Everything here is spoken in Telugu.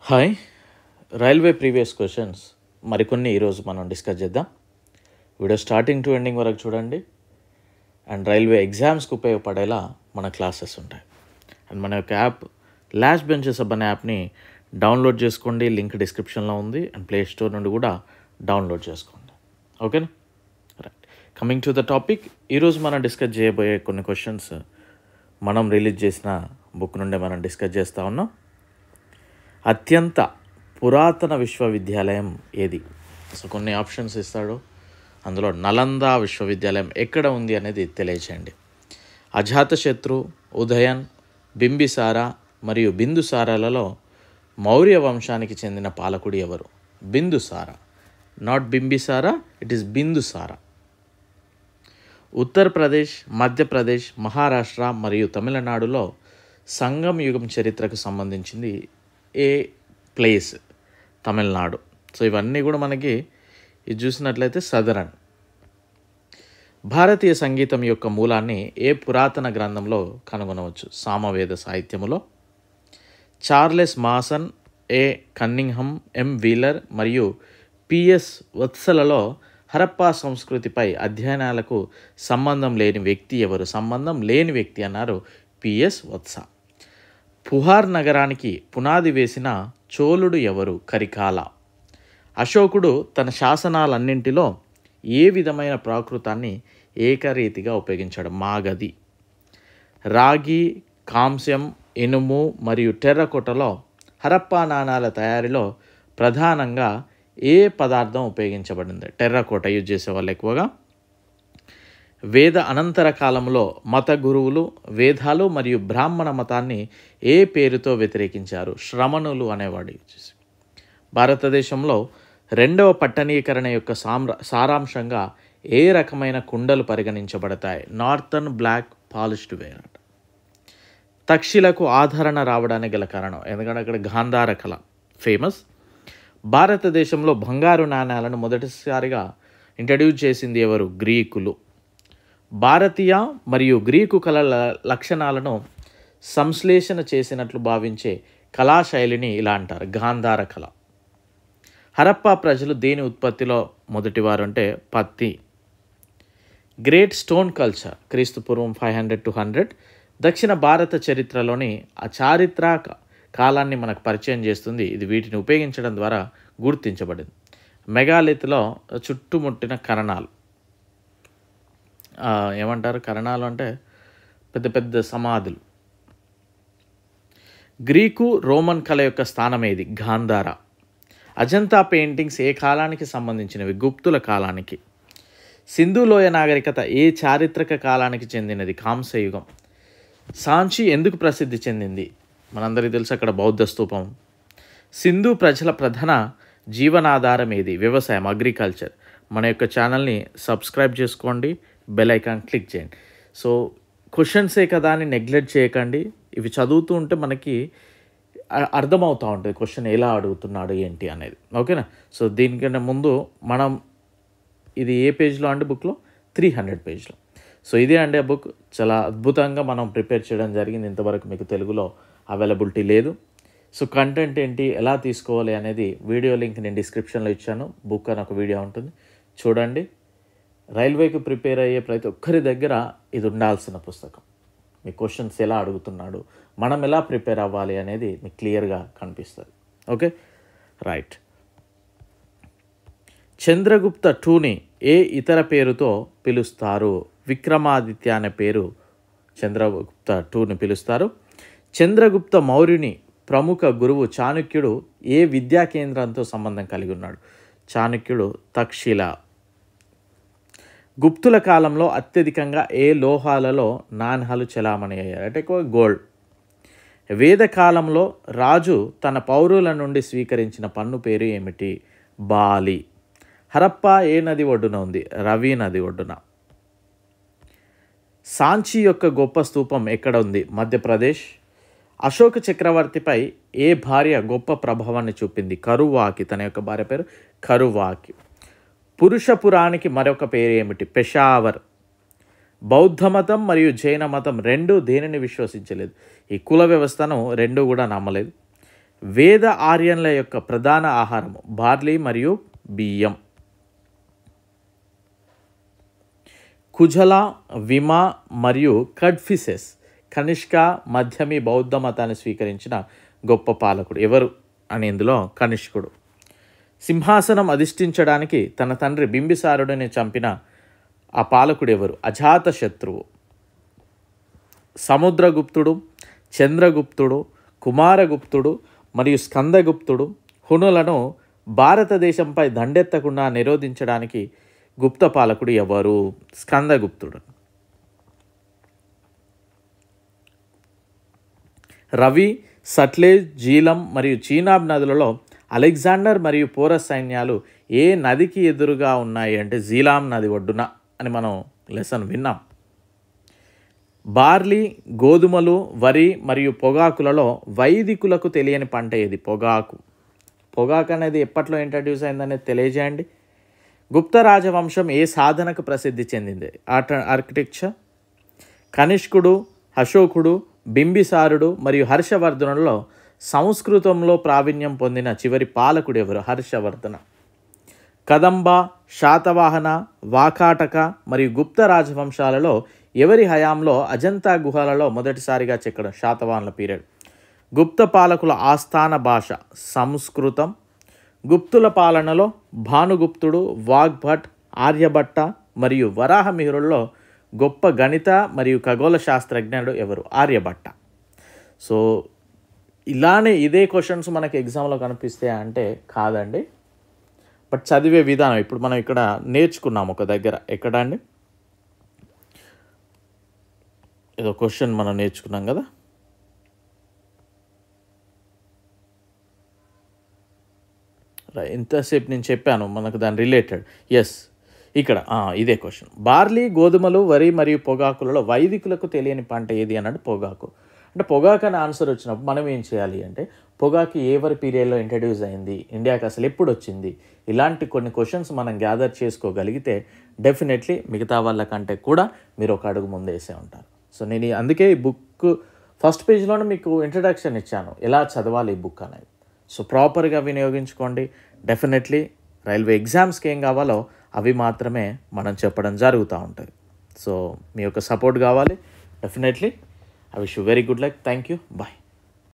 హాయ్ రైల్వే ప్రీవియస్ క్వశ్చన్స్ మరికొన్ని ఈరోజు మనం డిస్కస్ చేద్దాం. వీడియో స్టార్టింగ్ టు ఎండింగ్ వరకు చూడండి. అండ్ రైల్వే ఎగ్జామ్స్కి ఉపయోగపడేలా మన క్లాసెస్ ఉంటాయి. అండ్ మన యొక్క యాప్ లాస్ట్ బెంచెస్ అనే యాప్ని డౌన్లోడ్ చేసుకోండి. లింక్ డిస్క్రిప్షన్లో ఉంది. అండ్ ప్లే స్టోర్ నుండి కూడా డౌన్లోడ్ చేసుకోండి. ఓకేనా? Right, coming to the topic. ఈరోజు మనం డిస్కస్ చేయబోయే కొన్ని క్వశ్చన్స్ మనం రిలీజ్ చేసిన బుక్ నుండి మనం డిస్కస్ చేస్తూ ఉన్నాం. అత్యంత పురాతన విశ్వవిద్యాలయం ఏది? సో కొన్ని ఆప్షన్స్ ఇస్తాడు. అందులో నలంద విశ్వవిద్యాలయం ఎక్కడ ఉంది అనేది తెలియచేయండి. అజాతశత్రు, ఉదయన్, బింబిసార మరియు బిందుసారాలలో మౌర్య వంశానికి చెందిన పాలకుడు ఎవరు? Bindusara, not Bimbisara, it is Bindusara. Uttar Pradesh, Madhya Pradesh, Maharashtra మరియు తమిళనాడులో సంగం యుగం చరిత్రకు సంబంధించింది ఏ ప్లేస్? తమిళనాడు. సో ఇవన్నీ కూడా మనకి ఇది చూసినట్లయితే సదరన్. భారతీయ సంగీతం యొక్క మూలాన్ని ఏ పురాతన గ్రంథంలో కనుగొనవచ్చు? సామవేద సాహిత్యములో. చార్లెస్ మాసన్, ఏ కన్నింగ్హమ్, ఎం వీలర్ మరియు పిఎస్ వత్సలలో హరప్పా సంస్కృతిపై అధ్యయనాలకు సంబంధం లేని వ్యక్తి ఎవరు? సంబంధం లేని వ్యక్తి అన్నారు పిఎస్ వత్స. పుహార్ నగరానికి పునాది వేసిన చోళుడు ఎవరు? కరికాల. అశోకుడు తన శాసనాలన్నింటిలో ఏ విధమైన ప్రాకృతాన్ని ఏకరీతిగా ఉపయోగించాడు? మాగధి. రాగి, కాంస్యం, ఇనుము మరియు టెర్రకోటలో హరప్పా నాణాల తయారీలో ప్రధానంగా ఏ పదార్థం ఉపయోగించబడింది? టెర్రకోట యూజ్ చేసేవాళ్ళు ఎక్కువగా. వేద అనంతర కాలంలో మత గురువులు వేదాలు మరియు బ్రాహ్మణ మతాన్ని ఏ పేరుతో వ్యతిరేకించారు? శ్రమణులు అనేవాడు. భారతదేశంలో రెండవ పట్టణీకరణ యొక్క సారాంశంగా ఏ రకమైన కుండలు పరిగణించబడతాయి? Northern black polished ware. తక్షిలకు ఆదరణ రావడానికి గల కారణం ఎందుకంటే అక్కడ గాంధార కళ ఫేమస్. భారతదేశంలో బంగారు నాణ్యాలను మొదటిసారిగా ఇంట్రడ్యూస్ చేసింది ఎవరు? గ్రీకులు. భారతీయ మరియు గ్రీకు కళల లక్షణాలను సంశ్లేషణ చేసినట్లు భావించే కళాశైలిని ఇలా అంటారు గాంధార కళ. హరప్పా ప్రజలు దేని ఉత్పత్తిలో మొదటివారు అంటే పత్తి. గ్రేట్ స్టోన్ కల్చర్ క్రీస్తుపూర్వం 500 to 100 దక్షిణ భారత చరిత్రలోని ఆ చారిత్రక కాలాన్ని మనకు పరిచయం చేస్తుంది. ఇది వీటిని ఉపయోగించడం ద్వారా గుర్తించబడింది. మెగాలిత్లో చుట్టుముట్టిన కరణాలు ఏమంటారు? కరణాలు అంటే పెద్ద పెద్ద సమాధులు. గ్రీకు రోమన్ కళ యొక్క స్థానం ఏది? గాంధార. అజంతా పెయింటింగ్స్ ఏ కాలానికి సంబంధించినవి? గుప్తుల కాలానికి. సింధు లోయ నాగరికత ఏ చారిత్రక కాలానికి చెందినది? కాంస్యయుగం. సాంచి ఎందుకు ప్రసిద్ధి చెందింది? మనందరికీ తెలుసు, అక్కడ బౌద్ధ స్తూపం. సింధు ప్రజల ప్రధాన జీవనాధారం ఏది? వ్యవసాయం, అగ్రికల్చర్. మన యొక్క ఛానల్ని సబ్స్క్రైబ్ చేసుకోండి, బెల్ ఐకాన్ క్లిక్ చేయండి. సో క్వశ్చన్సే కదా అని నెగ్లెక్ట్ చేయకండి. ఇవి చదువుతూ ఉంటే మనకి అర్థమవుతూ ఉంటుంది క్వశ్చన్ ఎలా అడుగుతున్నాడు ఏంటి అనేది. ఓకేనా? సో దీనికన్నా ముందు మనం ఇది ఏ పేజ్లో అంటే బుక్లో 300 పేజ్లో. సో ఇదే అండి ఆ బుక్. చాలా అద్భుతంగా మనం ప్రిపేర్ చేయడం జరిగింది. ఇంతవరకు మీకు తెలుగులో అవైలబిలిటీ లేదు. సో కంటెంట్ ఏంటి, ఎలా తీసుకోవాలి అనేది వీడియో లింక్ నేను డిస్క్రిప్షన్లో ఇచ్చాను. బుక్ అని ఒక వీడియో ఉంటుంది, చూడండి. రైల్వేకి ప్రిపేర్ అయ్యే ప్రతి ఒక్కరి దగ్గర ఇది ఉండాల్సిన పుస్తకం. మీ క్వశ్చన్స్ ఎలా అడుగుతున్నాడు, మనం ఎలా ప్రిపేర్ అవ్వాలి అనేది మీకు క్లియర్గా కనిపిస్తుంది. Okay, right. చంద్రగుప్త టూని ఏ ఇతర పేరుతో పిలుస్తారు? విక్రమాదిత్య అనే పేరు చంద్రగుప్త టూని పిలుస్తారు. చంద్రగుప్త మౌర్యుని ప్రముఖ గురువు చాణక్యుడు ఏ విద్యా కేంద్రంతో సంబంధం కలిగి ఉన్నాడు? చాణక్యుడు తక్షశిల. గుప్తుల కాలంలో అత్యధికంగా ఏ లోహాలలో నాణ్యాలు చెలామణి అయ్యాయి అంటే ఎక్కువ గోల్డ్. వేదకాలంలో రాజు తన పౌరుల నుండి స్వీకరించిన పన్ను పేరు ఏమిటి? బాలి. హరప్పా ఏ నది ఒడ్డున ఉంది? రవి నది ఒడ్డున. సాంచి యొక్క గొప్ప స్తూపం ఎక్కడ ఉంది? మధ్యప్రదేశ్. అశోక చక్రవర్తిపై ఏ భార్య గొప్ప ప్రభావాన్ని చూపింది? కరువాకి. తన యొక్క భార్య పేరు కరువాకి. పురుషపురానికి మరొక పేరు ఏమిటి? పెషావర్. బౌద్ధ మతం మరియు జైన మతం రెండూ దేనిని విశ్వసించలేదు? ఈ కుల వ్యవస్థను రెండూ కూడా నమ్మలేదు. వేద ఆర్యన్ల యొక్క ప్రధాన ఆహారము బార్లీ మరియు బియ్యం. కుజల, విమ మరియు కడ్ఫిసెస్ కనిష్క మధ్యమి బౌద్ధ మతాన్ని స్వీకరించిన గొప్ప పాలకుడు ఎవరు అని ఇందులో కనిష్కుడు. సింహాసనం అధిష్ఠించడానికి తన తండ్రి బింబిసారుడిని చంపిన ఆ పాలకుడు ఎవరు? అజాతశత్రువు. సముద్రగుప్తుడు, చంద్రగుప్తుడు, కుమారగుప్తుడు మరియు స్కందగుప్తుడు హునులను భారతదేశంపై దండెత్తకుండా నిరోధించడానికి గుప్త పాలకుడు ఎవరు? స్కందగుప్తుడు. రవి, సట్లెజ్, జీలం మరియు చీనాబ్ నదులలో అలెగ్జాండర్ మరియు పోరస్ సైన్యాలు ఏ నదికి ఎదురుగా ఉన్నాయి అంటే జీలాం నది ఒడ్డున అని మనం లెసన్ విన్నాం. బార్లీ, గోధుమలు, వరి మరియు పొగాకులలో వైదికులకు తెలియని పంట ఏది? పొగాకు. పొగాకు అనేది ఎప్పట్లో ఇంట్రడ్యూస్ అయిందనేది తెలియజేయండి. గుప్త రాజవంశం ఏ సాధనకు ప్రసిద్ధి చెందింది? ఆర్కిటెక్చర్. కనిష్కుడు, అశోకుడు, బింబిసారుడు మరియు హర్షవర్ధనులలో సంస్కృతంలో ప్రావీణ్యం పొందిన చివరి పాలకుడు ఎవరు? హర్షవర్ధన. కదంబ, శాతవాహన, వాకాటక మరియు గుప్త రాజవంశాలలో ఎవరి హయాంలో అజంతా గుహలలో మొదటిసారిగా చెక్కడం? శాతవాహనుల పీరియడ్. గుప్త పాలకుల ఆస్థాన భాష సంస్కృతం. గుప్తుల పాలనలో భానుగుప్తుడు, వాగ్భట్, ఆర్యభట్ట మరియు వరాహమిహిరుల్లో గొప్ప గణిత మరియు ఖగోళ శాస్త్రజ్ఞుడు ఎవరు? ఆర్యభట్ట. సో ఇలానే ఇదే క్వశ్చన్స్ మనకి ఎగ్జామ్లో కనిపిస్తాయి అంటే కాదండి, బట్ చదివే విధానం ఇప్పుడు మనం ఇక్కడ నేర్చుకున్నాం ఒక దగ్గర. ఎక్కడ అండి? ఏదో క్వశ్చన్ మనం నేర్చుకున్నాం కదా, ఇంతసేపు నేను చెప్పాను మనకు దాని రిలేటెడ్. ఎస్, ఇక్కడ ఇదే క్వశ్చన్. బార్లీ, గోధుమలు, వరి మరియు పొగాకులలో వైదికులకు తెలియని పంట ఏది అన్నాడు? పొగాకు. అంటే పొగాకు అని ఆన్సర్ వచ్చినప్పుడు మనం ఏం చేయాలి అంటే పొగాకు ఎవరి పీరియడ్లో ఇంట్రడ్యూస్ అయింది, ఇండియాకి అసలు ఎప్పుడు వచ్చింది, ఇలాంటి కొన్ని క్వశ్చన్స్ మనం గ్యాదర్ చేసుకోగలిగితే డెఫినెట్లీ మిగతా వాళ్ళకంటే కూడా మీరు ఒక అడుగు ముందేసే ఉంటారు. సో నేను అందుకే ఈ బుక్ ఫస్ట్ పేజ్లోనే మీకు ఇంట్రడక్షన్ ఇచ్చాను, ఎలా చదవాలి ఈ బుక్ అనేది. సో ప్రాపర్గా వినియోగించుకోండి. డెఫినెట్లీ రైల్వే ఎగ్జామ్స్కి ఏం కావాలో అవి మాత్రమే మనం చెప్పడం జరుగుతూ ఉంటుంది. సో మీ యొక్క సపోర్ట్ కావాలి. Definitely I wish you very good luck. Thank you. Bye.